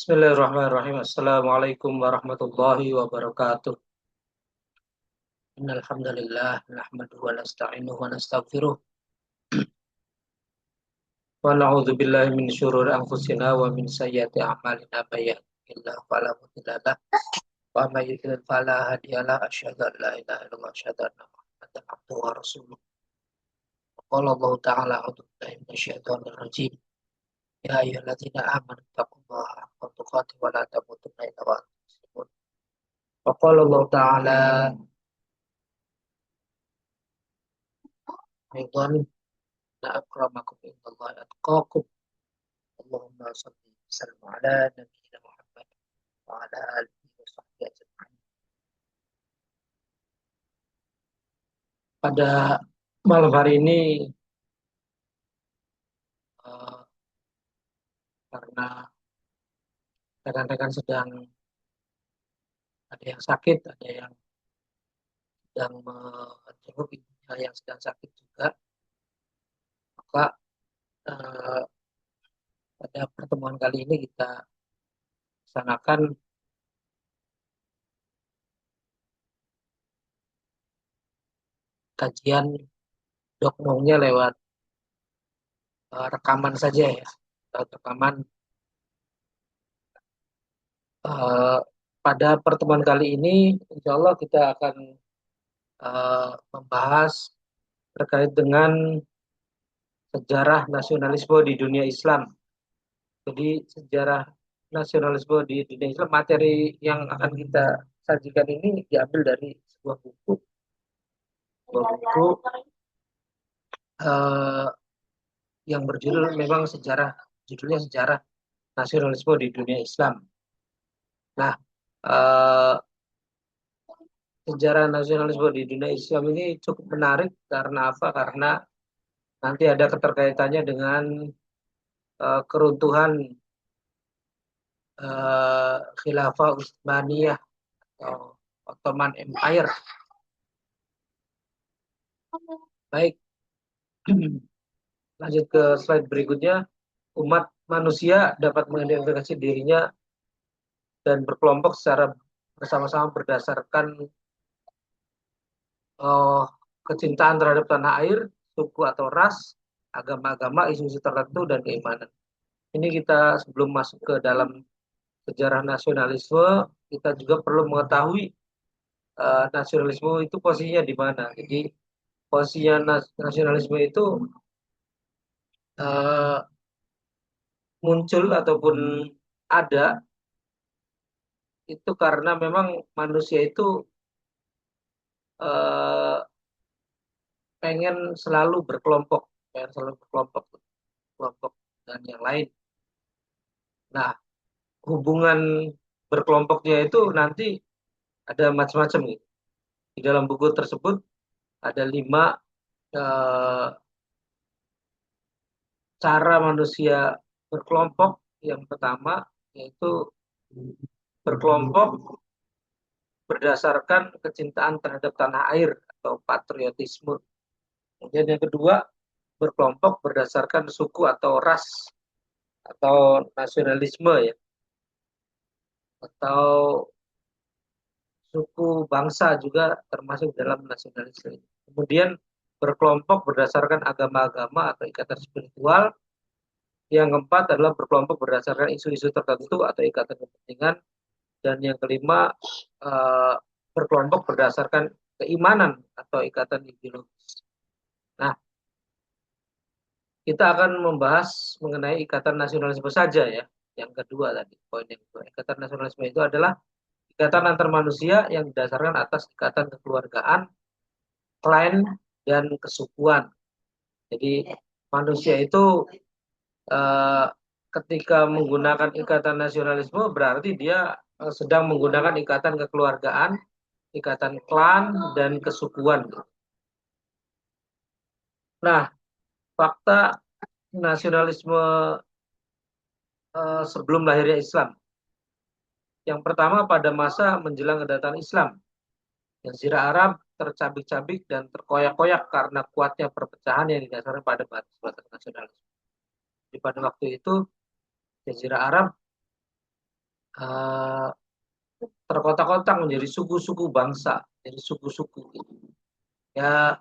Bismillahirrahmanirrahim. Assalamualaikum warahmatullahi wabarakatuh. Innal hamdalillah nahmaduhu wa nasta'inuhu wa nastaghfiruh wa na'udzu billahi min syururi anfusina wa min sayyiati a'malina may yahdihillahu fala mudilla lahu wa may yudlil fala hadiya lahu asyhadu an la ilaha illallah wa asyhadu anna muhammadan abduhu wa rasuluh. Qala Allah ta'ala a'udzu billahi minasyaitonir rajim. Ya ayyuhalladzina amanu taqullaha haqqa tuqatih wa la tamutunna illa wa antum muslimun. Wa qala Allah ta'ala aidan la akramakum indallahi atqakum. Allahumma shalli wa sallim ala nabiyyina Muhammad wa ala alihi wa sahbihi ajma'in. Pada malam hari ini eh, karena rekan-rekan sedang ada yang sakit, ada yang sedang menjenguk ibunya yang sedang sakit juga, maka eh, pada pertemuan kali ini kita laksanakan kajian dokmongnya lewat rekaman saja ya, rekaman. Eh, Pada pertemuan kali ini, insya Allah kita akan membahas terkait dengan sejarah nasionalisme di dunia Islam. Jadi sejarah nasionalisme di dunia Islam, materi yang akan kita sajikan ini diambil dari sebuah buku eh, yang berjudul memang judulnya sejarah nasionalisme di dunia Islam. Nah, eh, sejarah nasionalisme di dunia Islam ini cukup menarik karena apa? Karena nanti ada keterkaitannya dengan keruntuhan Khilafah Utsmaniyah atau Ottoman Empire. Baik, lanjut ke slide berikutnya. Umat manusia dapat mengidentifikasi dirinya dan berkelompok secara bersama-sama berdasarkan uh, kecintaan terhadap tanah air, suku atau ras, agama-agama, isu-isu tertentu, dan keimanan. Ini kita sebelum masuk ke dalam sejarah nasionalisme, kita juga perlu mengetahui nasionalisme itu posisinya di mana. Jadi posisinya nasionalisme itu uh, muncul ataupun ada itu karena memang manusia itu uh, pengen selalu berkelompok, kelompok dan yang lain. Nah, hubungan berkelompoknya itu nanti ada macam-macam gitu. Di dalam buku tersebut ada 5 uh, cara manusia berkelompok. Yang pertama yaitu berkelompok berdasarkan kecintaan terhadap tanah air atau patriotisme. Kemudian yang kedua, berkelompok berdasarkan suku atau ras atau nasionalisme ya, atau suku bangsa juga termasuk dalam nasionalisme. Kemudian berkelompok berdasarkan agama-agama atau ikatan spiritual. Yang keempat adalah berkelompok berdasarkan isu-isu tertentu atau ikatan kepentingan. Dan yang kelima, eh, berkelompok berdasarkan keimanan atau ikatan ideologis. Nah, kita akan membahas mengenai ikatan nasionalisme saja ya. Yang kedua tadi, poin yang kedua. Ikatan nasionalisme itu adalah ikatan antar manusia yang didasarkan atas ikatan kekeluargaan, klan, dan kesukuan. Jadi manusia itu eh, ketika menggunakan ikatan nasionalisme berarti dia sedang menggunakan ikatan kekeluargaan, ikatan klan, dan kesukuan. Nah, fakta nasionalisme sebelum lahirnya Islam. Yang pertama, pada masa menjelang kedatangan Islam, Jazirah Arab tercabik-cabik dan terkoyak-koyak karena kuatnya perpecahan yang didasarkan pada batas-batas nasionalisme. Di pada waktu itu, Jazirah Arab eh, terkotak-kotak menjadi suku-suku bangsa, jadi suku-suku gitu. Ya,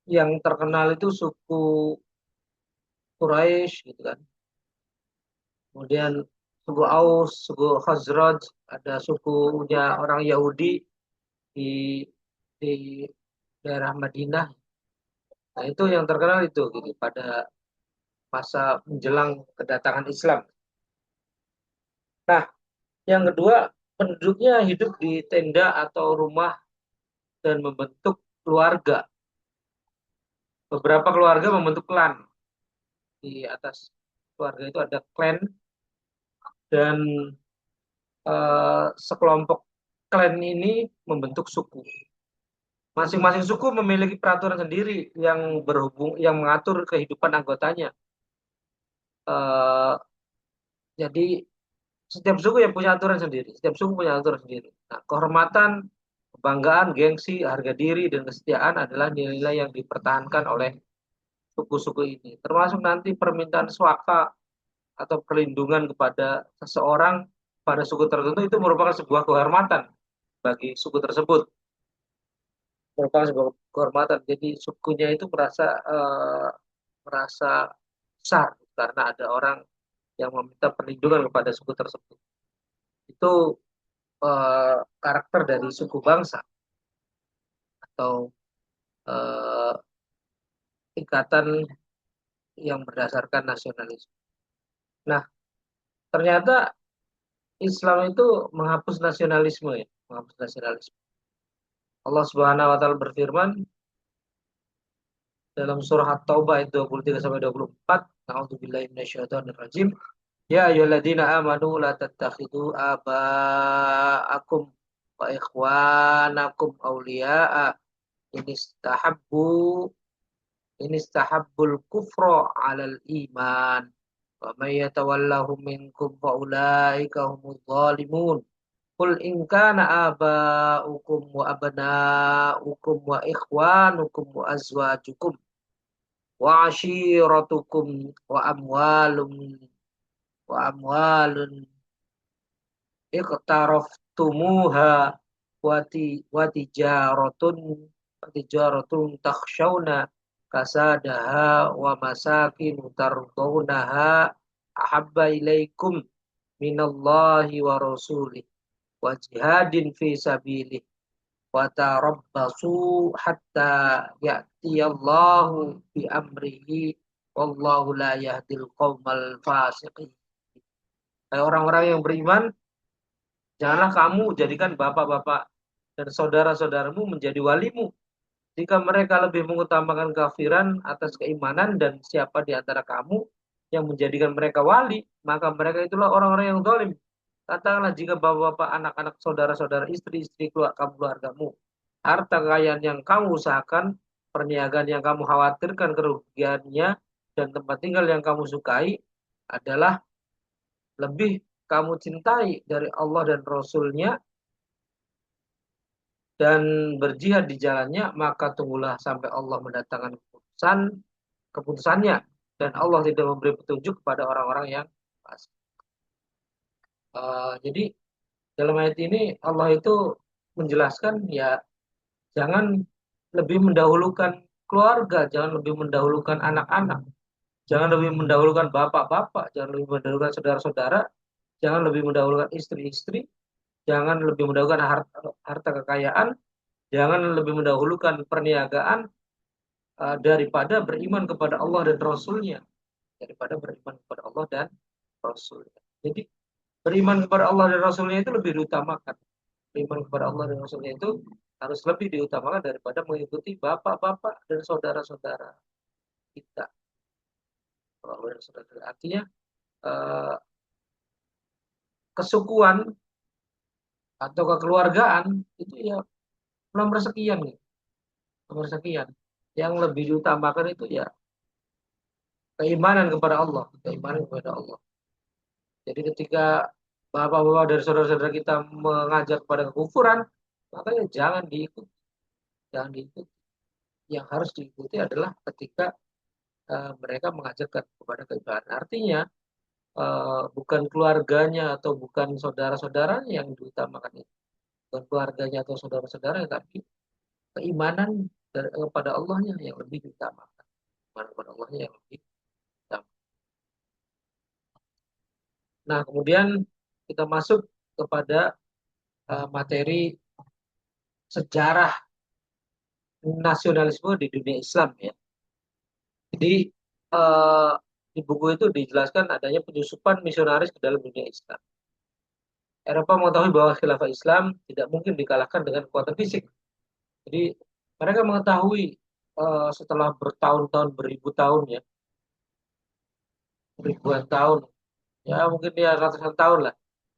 yang terkenal itu suku Quraisy gitu kan. Kemudian suku Aus, suku Khazraj, ada sukunya orang Yahudi di di daerah Madinah. Nah, itu yang terkenal itu gitu pada masa menjelang kedatangan Islam. Nah, yang kedua, penduduknya hidup di tenda atau rumah dan membentuk keluarga. Beberapa keluarga membentuk klan. Di atas keluarga itu ada klan dan sekelompok klan ini membentuk suku. Masing-masing suku memiliki peraturan sendiri yang yang mengatur kehidupan anggotanya. Eh, jadi setiap suku yang punya aturan sendiri. Setiap suku punya aturan sendiri. Nah, kehormatan, kebanggaan, gengsi, harga diri, dan kesetiaan adalah nilai-nilai yang dipertahankan oleh suku-suku ini. Termasuk nanti permintaan swaka atau perlindungan kepada seseorang pada suku tertentu itu merupakan sebuah kehormatan bagi suku tersebut. Merupakan sebuah kehormatan. Jadi sukunya itu merasa besar karena ada orang yang meminta perlindungan kepada suku tersebut. Itu karakter dari suku bangsa atau eh, ikatan yang berdasarkan nasionalisme. Nah, ternyata Islam itu menghapus nasionalisme ya, menghapus nasionalisme. Allah Subhanahu wa taala berfirman dalam surah At-Taubah ayat 23 sampai 24, A'udzubillahi minasyaitonir rajim. Ya ayyuhalladzina amanu la tattakhidhu aba'akum wa ikhwanakum awliya'a in istahabbu in istahabbul kufra 'alal iman wa may yatawallahum minkum fa ulaika humudz zalimun. Qul in kana aba'ukum wa abna'ukum wa ikhwanukum wa azwajukum wa ashiratukum wa amwalun iqtaraftumuha wa tijaratun takhshawna kasadaha wa masakin tardawnaha ahabba ilaikum minallahi wa rasulih wa jihadin fi sabilih wa tarabbasu hatta ya'tiyallahu bi amrihi wallahu la yahdil qaumal fasiqin. Hai orang-orang yang beriman, janganlah kamu jadikan bapak-bapak dan saudara-saudaramu menjadi walimu. Jika mereka lebih mengutamakan kafiran atas keimanan dan siapa di antara kamu yang menjadikan mereka wali, maka mereka itulah orang-orang yang zalim. Katakanlah jika bapak-bapak, anak-anak, saudara-saudara, istri-istri keluargamu, harta kekayaan yang kamu usahakan, perniagaan yang kamu khawatirkan kerugiannya, dan tempat tinggal yang kamu sukai adalah lebih kamu cintai dari Allah dan Rasul-Nya dan berjihad di jalannya, maka tunggulah sampai Allah mendatangkan keputusannya dan Allah tidak memberi petunjuk kepada orang-orang yang fasik. Jadi dalam ayat ini Allah itu menjelaskan ya jangan lebih mendahulukan keluarga, jangan lebih mendahulukan anak-anak, jangan lebih mendahulukan bapak-bapak, jangan lebih mendahulukan saudara-saudara, jangan lebih mendahulukan istri-istri, jangan lebih mendahulukan harta kekayaan, jangan lebih mendahulukan perniagaan daripada beriman kepada Allah dan Rasul-Nya, daripada beriman kepada Allah dan Rasul-Nya. Jadi beriman kepada Allah dan Rasul-Nya itu lebih diutamakan. Beriman kepada Allah dan Rasul-Nya itu harus lebih diutamakan daripada mengikuti bapak-bapak dan saudara-saudara kita. Bapak dan saudara. Artinya eh, kesukuan atau kekeluargaan itu ya nomor sekian nih, nomor sekian. Yang lebih diutamakan itu ya keimanan kepada Allah, keimanan kepada Allah. Jadi ketika bapak-bapak dari saudara-saudara kita mengajak kepada kekufuran, makanya jangan diikuti, jangan diikuti. Yang harus diikuti adalah ketika mereka mengajak kepada keimanan. Artinya bukan keluarganya atau bukan saudara-saudaranya yang diutamakan itu, bukan keluarganya atau saudara-saudara, tapi keimanan kepada Allahnya yang lebih diutamakan, keimanan kepada Allahnya yang lebih utama. Nah, kemudian kita masuk kepada materi sejarah nasionalisme di dunia Islam ya. Jadi eh, di buku itu dijelaskan adanya penyusupan misionaris ke dalam dunia Islam. Eropa mengetahui bahwa khilafah Islam tidak mungkin dikalahkan dengan kekuatan fisik. Jadi mereka mengetahui setelah bertahun-tahun, beribu tahun ya, ribuan tahun, ya mungkin ya ratusan tahun lah,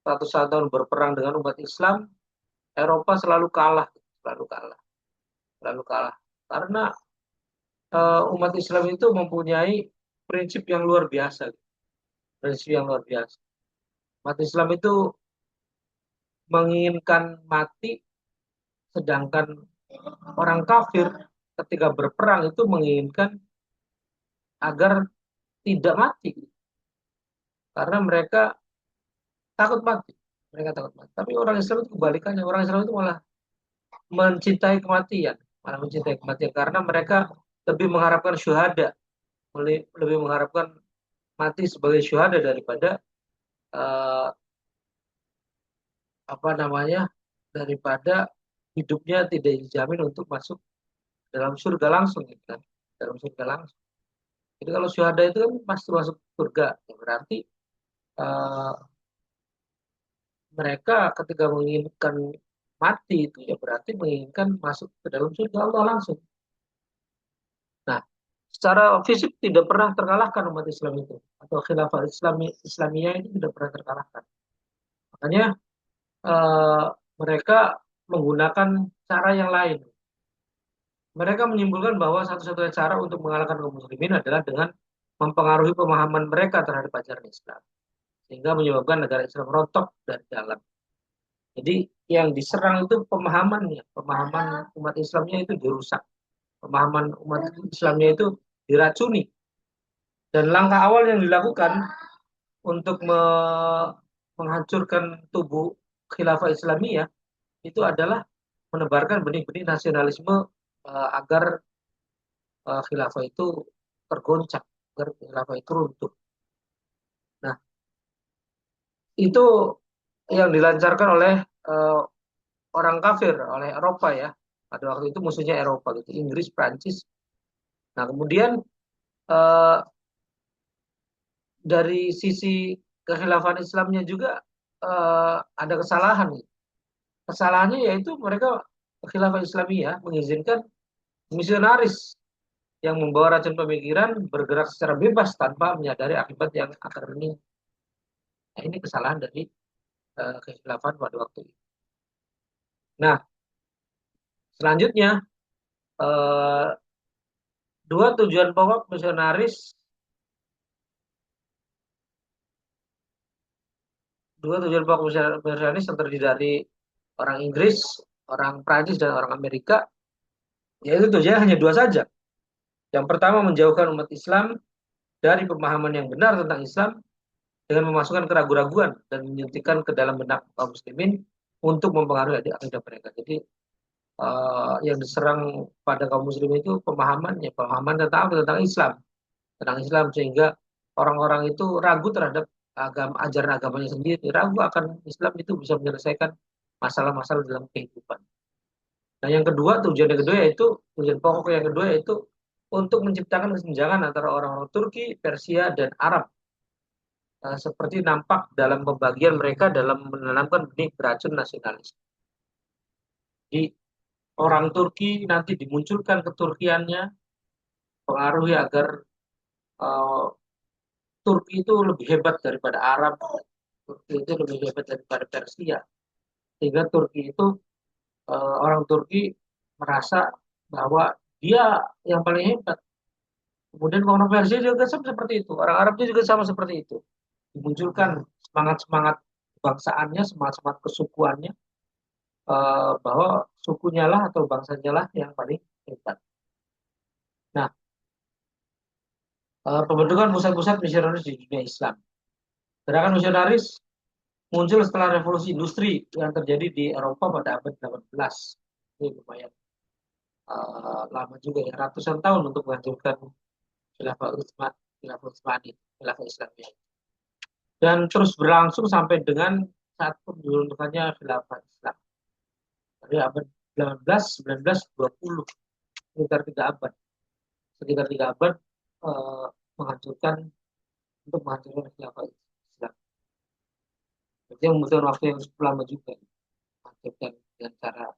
ratusan tahun berperang dengan umat Islam, Eropa selalu kalah, selalu kalah, selalu kalah. Karena umat Islam itu mempunyai prinsip yang luar biasa, prinsip yang luar biasa. Umat Islam itu menginginkan mati, sedangkan orang kafir ketika berperang itu menginginkan agar tidak mati, karena mereka takut mati. Mereka takut mati. Tapi orang Islam itu kebalikannya. Orang Islam itu malah mencintai kematian, malah mencintai kematian karena mereka lebih mengharapkan syuhada, lebih mengharapkan mati sebagai syuhada daripada eh, apa namanya, daripada hidupnya tidak dijamin untuk masuk dalam surga langsung gitu kan, dalam surga langsung. Jadi kalau syuhada itu kan pasti masuk surga, ya berarti eh, mereka ketika menginginkan mati itu ya berarti menginginkan masuk ke dalam surga Allah langsung. Nah, secara fisik tidak pernah terkalahkan umat Islam itu, atau khilafah Islamiyah itu tidak pernah terkalahkan. Makanya eh, mereka menggunakan cara yang lain. Mereka menyimpulkan bahwa satu-satunya cara untuk mengalahkan kaum muslimin adalah dengan mempengaruhi pemahaman mereka terhadap ajaran Islam, sehingga menyebabkan negara Islam rontok dari dalam. Jadi yang diserang itu pemahamannya, pemahaman umat Islamnya itu dirusak, pemahaman umat Islamnya itu diracuni. Dan langkah awal yang dilakukan untuk menghancurkan tubuh khilafah Islamiyah itu adalah menebarkan benih-benih nasionalisme agar khilafah itu tergoncang, agar khilafah itu runtuh. Nah, itu yang dilancarkan oleh uh, orang kafir, oleh Eropa ya. Pada waktu itu musuhnya Eropa gitu, Inggris, Prancis. Nah, kemudian uh, dari sisi kekhilafan Islamnya juga ada kesalahan. Kesalahannya yaitu mereka khilafah Islamiyah mengizinkan misionaris yang membawa racun pemikiran bergerak secara bebas tanpa menyadari akibat yang akan menimpa. Nah, ini kesalahan dari kekhilafan pada waktu itu. Nah, selanjutnya eh, dua tujuan pokok misionaris, dua tujuan pokok misionaris yang terdiri dari orang Inggris, orang Prancis, dan orang Amerika, yaitu tujuannya hanya dua saja. Yang pertama, menjauhkan umat Islam dari pemahaman yang benar tentang Islam dengan memasukkan keraguan-raguan dan menyuntikkan ke dalam benak kaum muslimin untuk mempengaruhi akidah mereka. Jadi yang diserang pada kaum muslimin itu pemahamannya, pemahaman tentang apa? Tentang Islam, tentang Islam, sehingga orang-orang itu ragu terhadap ajaran agamanya sendiri, ragu akan Islam itu bisa menyelesaikan masalah-masalah dalam kehidupan. Nah, yang kedua, tujuan yang kedua yaitu tujuan pokok yang kedua yaitu untuk menciptakan kesenjangan antara orang-orang Turki, Persia, dan Arab, seperti nampak dalam pembagian mereka dalam menanamkan benih beracun nasionalis. Jadi orang Turki nanti dimunculkan keturkiannya, pengaruhi agar uh, Turki itu lebih hebat daripada Arab, Turki itu lebih hebat daripada Persia, sehingga Turki itu orang Turki merasa bahwa dia yang paling hebat. Kemudian orang Persia juga sama seperti itu, orang Arabnya juga sama seperti itu. Dimunculkan semangat-semangat bangsaannya, semangat-semangat kesukuannya, bahwa sukunya lah atau bangsanya lah yang paling hebat. Nah, pembentukan pusat-pusat misionaris di dunia Islam. Gerakan misionaris muncul setelah revolusi industri yang terjadi di Eropa pada abad 18. Ini lumayan lama juga ya, ratusan tahun untuk menghancurkan khilafah Utsman, khilafah Utsmani, khilafah Islamiyah. Dan terus berlangsung sampai dengan saat pembentukannya khilafah Islam. Dari abad 18, 19, 20, sekitar 3 abad. Sekitar 3 abad eh, menghancurkan untuk menghancurkan khilafah Islam. Jadi membutuhkan waktu yang cukup lama juga menghancurkan dengan cara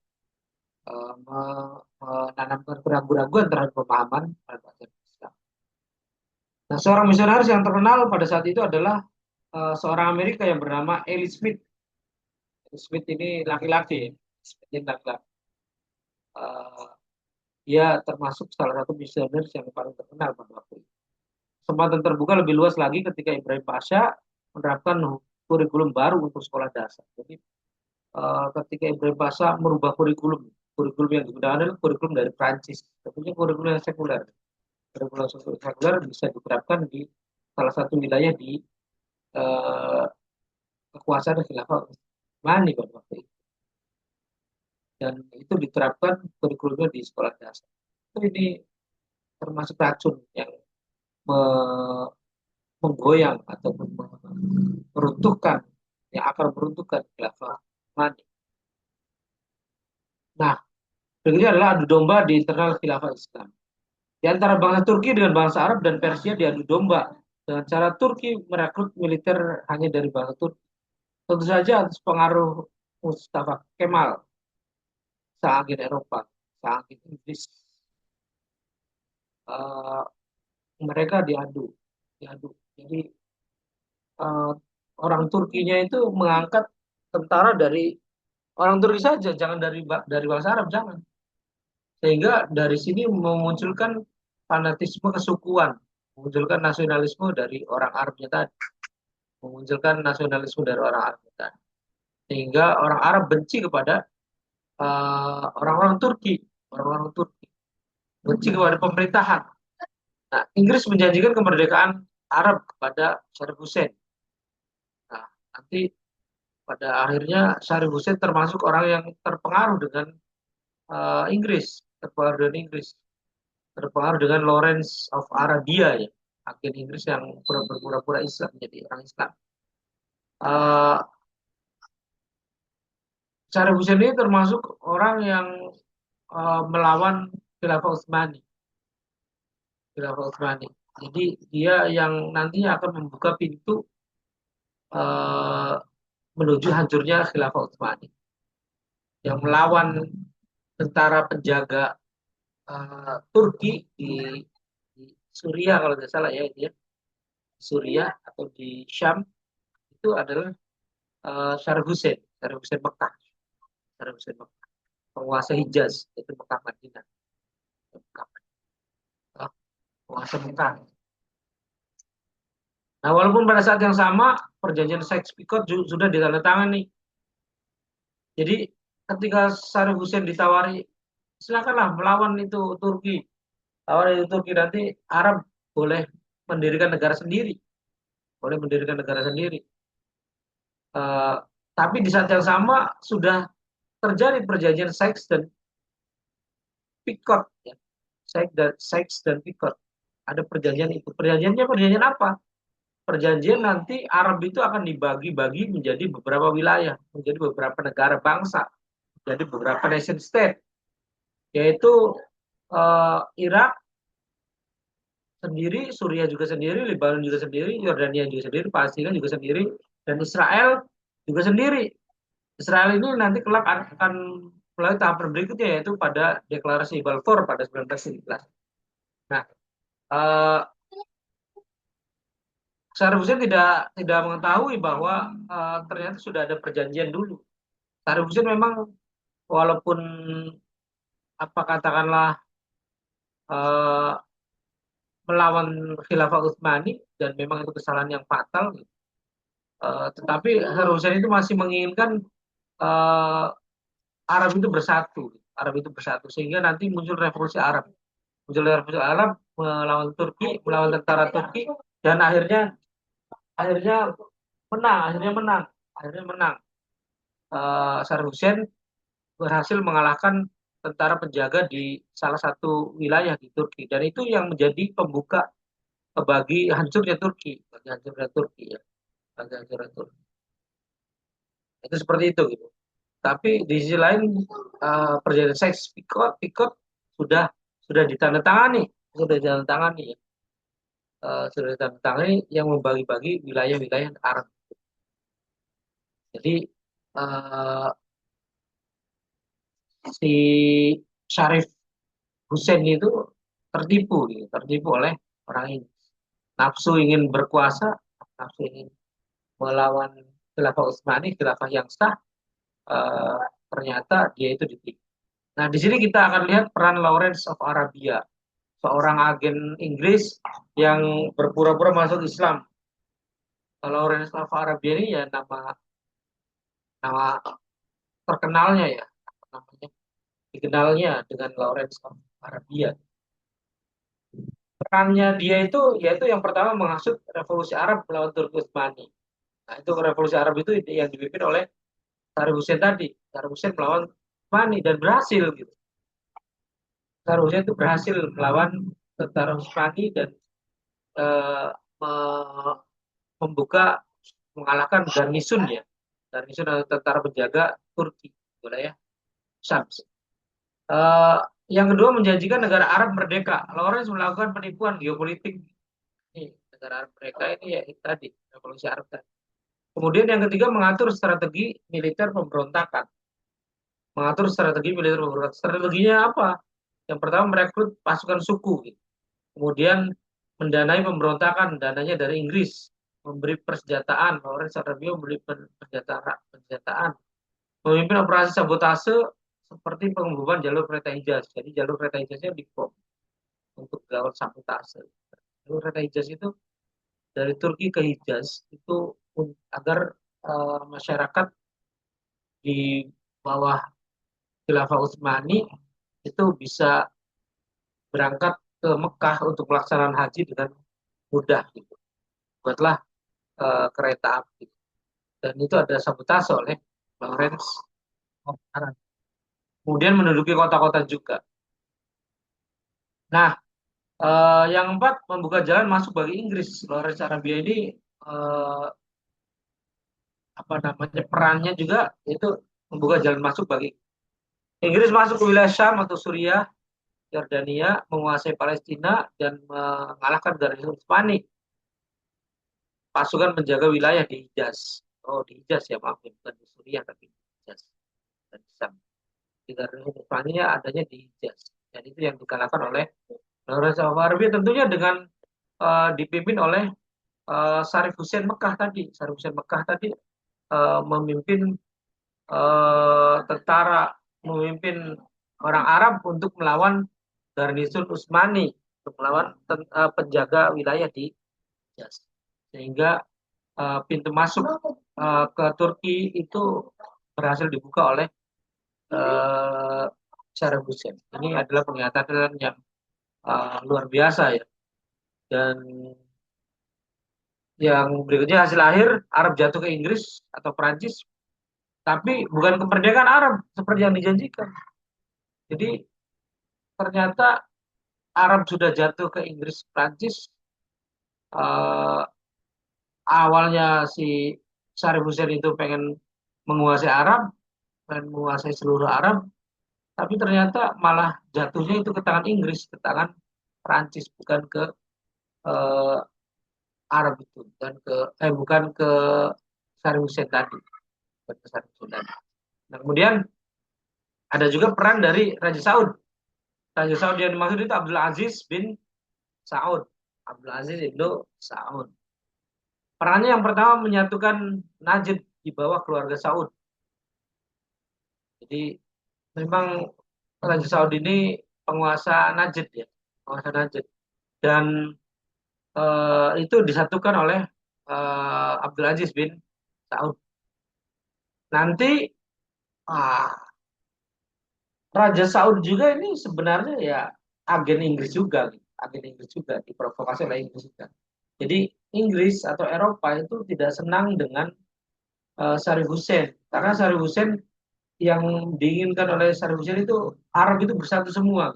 menanamkan keraguan-keraguan terhadap pemahaman terhadap ajaran Islam. Nah, seorang misionaris yang terkenal pada saat itu adalah seorang Amerika yang bernama Eli Smith. Eli Smith ini laki-laki, Smith ini laki-laki. Eh, Dia termasuk salah satu misionaris yang paling terkenal pada waktu itu. Kesempatan terbuka lebih luas lagi ketika Ibrahim Pasha menerapkan kurikulum baru untuk sekolah dasar. Jadi ketika Ibrahim Pasha merubah kurikulum, kurikulum yang digunakan adalah kurikulum dari Prancis, tentunya kurikulum yang sekuler. Kurikulum sekuler bisa diterapkan di salah satu wilayah di eh, kekuasaan khilafah Utsmani pada waktu itu, dan itu diterapkan kurikulumnya di sekolah dasar. Itu ini termasuk racun yang menggoyang ataupun meruntuhkan, yang akan meruntuhkan khilafah Utsmani. Nah, berikutnya adalah adu domba di internal khilafah Islam. Di antara bangsa Turki dengan bangsa Arab dan Persia diadu domba dengan cara Turki merekrut militer hanya dari bangsa Turki. Tentu saja atas pengaruh Mustafa Kemal, sang agen Eropa, sang agen Inggris. Eh, Mereka diadu, diadu. Jadi eh, orang Turkinya itu mengangkat tentara dari orang Turki saja, jangan dari bangsa Arab, jangan. Sehingga dari sini memunculkan fanatisme kesukuan, memunculkan nasionalisme dari orang Arabnya tadi, memunculkan nasionalisme dari orang Arabnya tadi. Sehingga orang Arab benci kepada orang-orang Turki, orang-orang Turki benci kepada pemerintahan. Nah, Inggris menjanjikan kemerdekaan Arab kepada Saddam Hussein. Nah, nanti pada akhirnya Saddam Hussein termasuk orang yang terpengaruh dengan Inggris, terpengaruh dengan Inggris, terpengaruh dengan Lawrence of Arabia ya, agen Inggris yang berpura-pura Islam menjadi orang Islam. Uh, Saddam Hussein ini termasuk orang yang melawan Khilafah Utsmani, Khilafah Utsmani. Jadi dia yang nantinya akan membuka pintu uh, menuju hancurnya Khilafah Utsmani, yang melawan tentara penjaga Turki di Suriah kalau tidak salah ya, dia Suriah atau di Syam, itu adalah Saddam Hussein, Saddam Hussein Mekah, Saddam Hussein Mekah, penguasa Hijaz, itu Mekah Madinah, Mekah, penguasa Mekah. Nah, walaupun pada saat yang sama perjanjian Sykes-Picot sudah ditandatangani. Jadi ketika Saddam Hussein ditawari, silakanlah melawan itu Turki, lawan itu Turki, nanti Arab boleh mendirikan negara sendiri, boleh mendirikan negara sendiri. Uh, tapi di saat yang sama sudah terjadi perjanjian Sykes dan Picot, ya. Sykes dan Picot. Ada perjanjian itu. Perjanjiannya perjanjian apa? Perjanjian nanti Arab itu akan dibagi-bagi menjadi beberapa wilayah, menjadi beberapa negara bangsa, menjadi beberapa nation state, yaitu Irak sendiri, Suriah juga sendiri, Lebanon juga sendiri, Yordania juga sendiri, Palestina juga sendiri, dan Israel juga sendiri. Israel ini nanti kelak akan melalui tahapan berikutnya, yaitu pada deklarasi Balfour pada 1917. Nah, eh, Saddam Hussein tidak mengetahui bahwa ternyata sudah ada perjanjian dulu. Saddam Hussein memang walaupun apa katakanlah eh, melawan khilafah Utsmani dan memang itu kesalahan yang fatal, tetapi Saddam Hussein itu masih menginginkan eh, Arab itu bersatu, Arab itu bersatu sehingga nanti muncul revolusi Arab, muncul revolusi Arab melawan Turki, melawan tentara Turki, dan akhirnya akhirnya menang, akhirnya menang. Saddam Hussein berhasil mengalahkan tentara penjaga di salah satu wilayah di Turki dan itu yang menjadi pembuka bagi hancurnya Turki ya, bagi hancurnya Turki. Itu seperti itu gitu. Tapi di sisi lain perjanjian Sykes-Picot sudah sudah ditandatangani, sudah ditandatangani ya. Sudah ditandatangani yang membagi-bagi wilayah-wilayah Arab. Jadi eh, si Syarif Hussein itu tertipu, gitu, tertipu oleh orang ini. Nafsu ingin berkuasa, nafsu ingin melawan khilafah Utsmani, khilafah yang sah, eh, ternyata dia itu ditipu. Nah, di sini kita akan lihat peran Lawrence of Arabia, seorang agen Inggris yang berpura-pura masuk Islam. Lawrence of Arabia ini ya nama nama terkenalnya ya, namanya dikenalnya dengan Lawrence of Arabia. Perannya dia itu yaitu yang pertama menghasut revolusi Arab melawan Turki Utsmani. Nah, itu revolusi Arab itu yang dipimpin oleh Saddam Hussein tadi. Saddam Hussein melawan Utsmani dan berhasil gitu. Saddam Hussein itu berhasil melawan tentara Utsmani dan eh, me- membuka mengalahkan garnison ya. Garnison atau tentara penjaga Turki, wilayah Syams. Eh, yang kedua menjanjikan negara Arab merdeka. Lawrence melakukan penipuan geopolitik. Ini negara Arab mereka ini ya itu tadi revolusi Arab tadi. Kemudian yang ketiga mengatur strategi militer pemberontakan. Mengatur strategi militer pemberontakan. Strateginya apa? Yang pertama merekrut pasukan suku. Gitu. Kemudian mendanai pemberontakan, dananya dari Inggris. Memberi persenjataan, Lawrence Arabia memberi persenjataan. Memimpin operasi sabotase seperti pengeboman jalur kereta Hijaz. Jadi jalur kereta Hijaznya dibom untuk dilakukan sabotase. Jalur kereta Hijaz itu dari Turki ke Hijaz itu agar masyarakat di bawah Khilafah Utsmani itu bisa berangkat ke Mekah untuk pelaksanaan haji dengan mudah gitu. Buatlah kereta api dan itu ada sabotase oleh Lawrence of Arabia. Kemudian menduduki kota-kota juga. Nah, yang keempat membuka jalan masuk bagi Inggris. Lawrence Arabia ini eh, apa namanya perannya juga itu membuka jalan masuk bagi Inggris masuk ke wilayah Syam atau Suriah, Yordania, menguasai Palestina dan mengalahkan garnison Utsmani. Pasukan menjaga wilayah di Hijaz. Oh, di Hijaz ya, maaf ya, bukan di Suriah tapi di Hijaz dan di Syam. Di garnison Utsmani adanya di Hijaz. Dan itu yang dikalahkan oleh Lawrence of Arabia tentunya dengan dipimpin oleh Syarif Hussein Mekah tadi. Syarif Hussein Mekah tadi memimpin tentara, memimpin orang Arab untuk melawan garnison Utsmani, untuk melawan penjaga wilayah di Hijaz. Sehingga pintu masuk ke Turki itu berhasil dibuka oleh uh, Saddam Hussein. Ini adalah pernyataan yang luar biasa ya. Dan yang berikutnya hasil akhir Arab jatuh ke Inggris atau Perancis, tapi bukan kemerdekaan Arab seperti yang dijanjikan. Jadi ternyata Arab sudah jatuh ke Inggris, Prancis. Eh, awalnya si Saddam Hussein itu pengen menguasai Arab, pengen menguasai seluruh Arab, tapi ternyata malah jatuhnya itu ke tangan Inggris, ke tangan Prancis, bukan ke eh, Arab itu, bukan ke Saddam Hussein tadi, bukan ke Saddam Hussein tadi. Nah, kemudian ada juga peran dari Raja Saud. Raja Saud yang dimaksud itu Abdul Aziz bin Saud. Abdul Aziz bin Saud. Perannya yang pertama menyatukan Najd di bawah keluarga Saud. Jadi memang Raja Saud ini penguasa Najd ya, penguasa Najd. Dan itu disatukan oleh Abdul Aziz bin Saud. Nanti ah, Raja Saud juga ini sebenarnya ya agen Inggris juga, gitu. Agen Inggris juga diprovokasi oleh Inggris juga. Jadi Inggris atau Eropa itu tidak senang dengan Saddam Hussein karena Saddam Hussein yang diinginkan oleh Saddam Hussein itu Arab itu bersatu semua.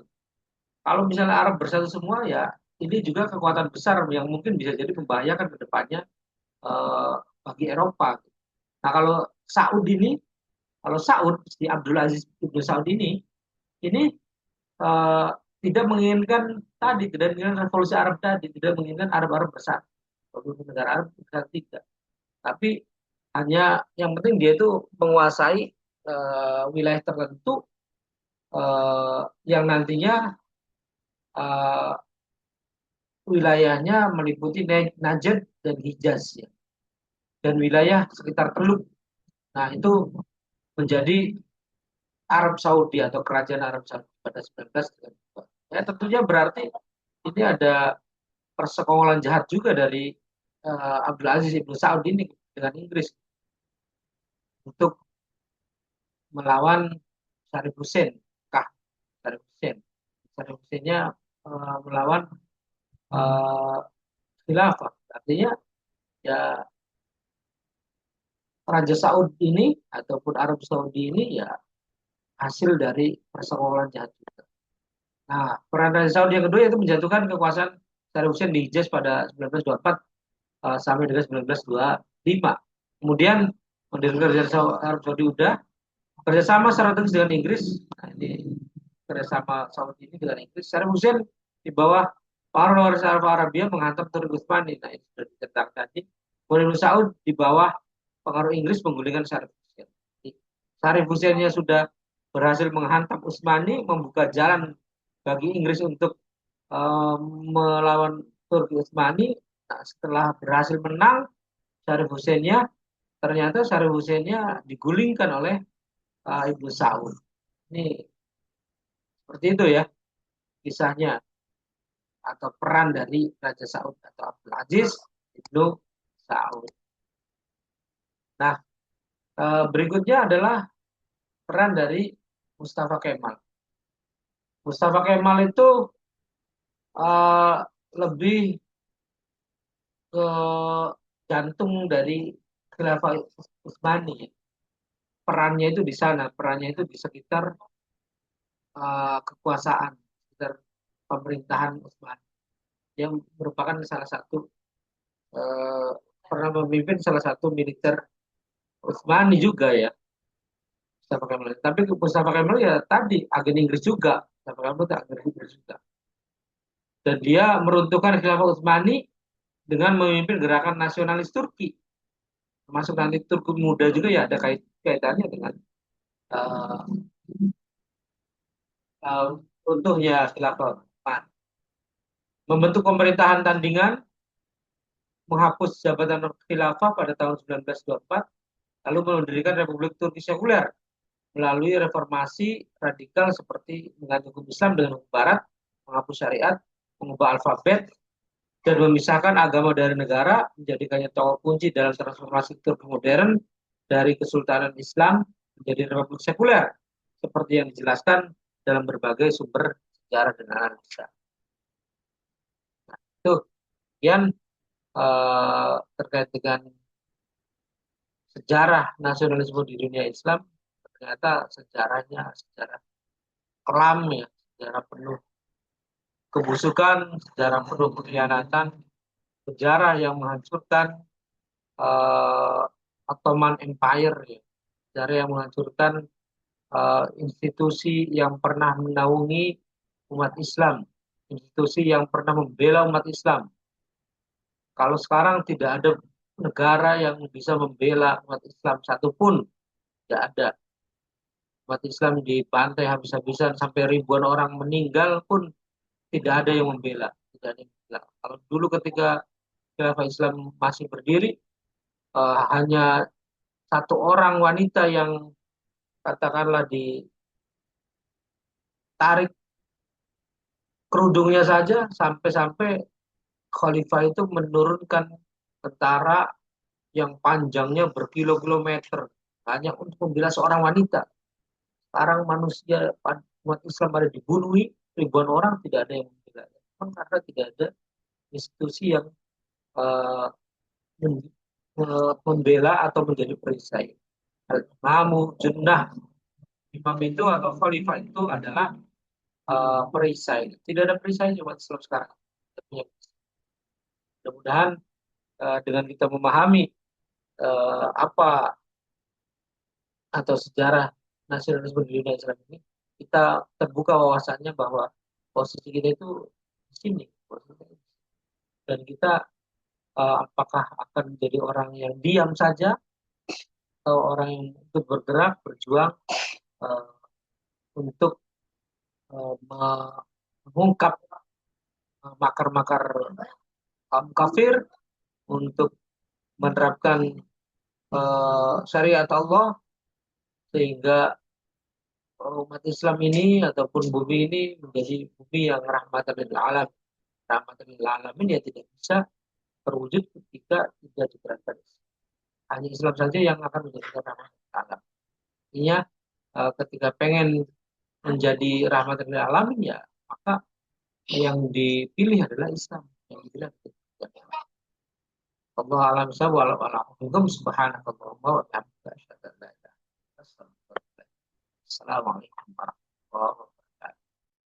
Kalau misalnya Arab bersatu semua ya ini juga kekuatan besar yang mungkin bisa jadi membahayakan ke depannya eh, bagi Eropa. Nah Saud ini, kalau Saud si Abdul Aziz Ibnu Saud ini eh, tidak menginginkan tadi, tidak menginginkan revolusi Arab tadi, tidak menginginkan Arab-Arab bersatu. Walaupun negara Arab bersatu tidak. Tapi hanya yang penting dia itu menguasai wilayah tertentu yang nantinya eh, wilayahnya meliputi Najd dan Hijaz ya, dan wilayah sekitar Teluk. Nah, itu menjadi Arab Saudi atau kerajaan Arab Saudi pada 1932. Ya, tentunya berarti ini ada persekongkolan jahat juga dari Abdul Aziz Ibnu Saud ini dengan Inggris untuk melawan Saddam Hussein. Kah, Saddam Hussein. Saddam Husseinnya melawan uh, khilafah. Artinya ya Raja Saud ini ataupun Arab Saudi ini ya hasil dari persekongkolan jahat juga. Nah, peran Raja Saudi yang kedua yaitu menjatuhkan kekuasaan Saddam Hussein di Hijaz pada 1924 sampai dengan 1925. Kemudian mendirikan Raja Arab Saudi udah kerjasama strategis dengan Inggris. Nah, ini kerjasama Saudi ini dengan Inggris. Saddam Hussein di bawah para waris Arabia menghantam Turki Utsmani. Nah, ini sudah dicetak tadi. Kemudian Saud di bawah pengaruh Inggris menggulingkan Saddam Hussein. Saddam Husseinnya sudah berhasil menghantam Utsmani, membuka jalan bagi Inggris untuk melawan Turki Utsmani. Nah, setelah berhasil menang, Saddam Husseinnya ternyata Saddam Husseinnya digulingkan oleh Ibnu Saud. Ini seperti itu ya kisahnya atau peran dari Raja Saud atau Abdul Aziz Ibnu Saud. Nah, berikutnya adalah peran dari Mustafa Kemal. Mustafa Kemal itu eh, lebih ke jantung dari khilafah Utsmani. Perannya itu di sana, perannya itu di sekitar kekuasaan, sekitar pemerintahan Utsmani yang merupakan salah satu eh, pernah memimpin salah satu militer Utsmani juga ya Mustafa Kemal. Tapi Mustafa Kemal ya tadi agen Inggris juga. Mustafa Kemal itu agen Inggris juga. Dan dia meruntuhkan khilafah Utsmani dengan memimpin gerakan nasionalis Turki. Termasuk nanti Turki muda juga ya ada kaitannya dengan uh, uh, runtuhnya khilafah Utsmani. Membentuk pemerintahan tandingan, menghapus jabatan khilafah pada tahun 1924, lalu mendirikan Republik Turki Sekuler melalui reformasi radikal seperti mengganti hukum Islam dengan hukum Barat, menghapus syariat, mengubah alfabet, dan memisahkan agama dari negara, menjadikannya tokoh kunci dalam transformasi Turki modern dari Kesultanan Islam menjadi Republik Sekuler, seperti yang dijelaskan dalam berbagai sumber sejarah dan analisa. Itu yang terkait dengan sejarah nasionalisme di dunia Islam, ternyata sejarahnya sejarah kelam ya, sejarah penuh kebusukan, sejarah penuh pengkhianatan, sejarah yang menghancurkan uh, Ottoman Empire, ya. Sejarah yang menghancurkan institusi yang pernah menaungi umat Islam, institusi yang pernah membela umat Islam. Kalau sekarang tidak ada negara yang bisa membela umat Islam satupun, tidak ada. Umat Islam dibantai habis-habisan sampai ribuan orang meninggal pun tidak ada yang membela. Tidak ada yang membela. Kalau dulu ketika khilafah Islam masih berdiri, hanya satu orang wanita yang katakanlah ditarik kerudungnya saja sampai-sampai khalifah itu menurunkan tentara yang panjangnya berkilo-kilometer hanya untuk membela seorang wanita. Sekarang manusia umat Islam ada dibunuh ribuan orang tidak ada yang membela. Memang karena tidak ada institusi yang eh, membela atau menjadi perisai. Al-imamu junnah, imam itu atau khalifah itu adalah perisai. Tidak ada perisai umat Islam sekarang. Mudah-mudahan dengan kita memahami apa atau sejarah nasionalisme di dunia Islam ini, kita terbuka wawasannya bahwa posisi kita itu di sini. Dan kita apakah akan menjadi orang yang diam saja atau orang yang ikut bergerak, berjuang uh, untuk mengungkap makar-makar kaum kafir, untuk menerapkan syariat Allah sehingga umat Islam ini ataupun bumi ini menjadi bumi yang rahmatan lil alam. Rahmatan lil alamin ya tidak bisa terwujud ketika tidak diterapkan. Hanya Islam saja yang akan menjadi rahmatan lil alam. Artinya ketika pengen menjadi rahmatan lil alamin ya maka yang dipilih adalah Islam. Yang dipilih adalah Allah alam sawal wala hukum subhanakallahumma wa bihamdika asyhadu an la ilaha illa anta astaghfiruka wa atubu ilaik. Assalamualaikum.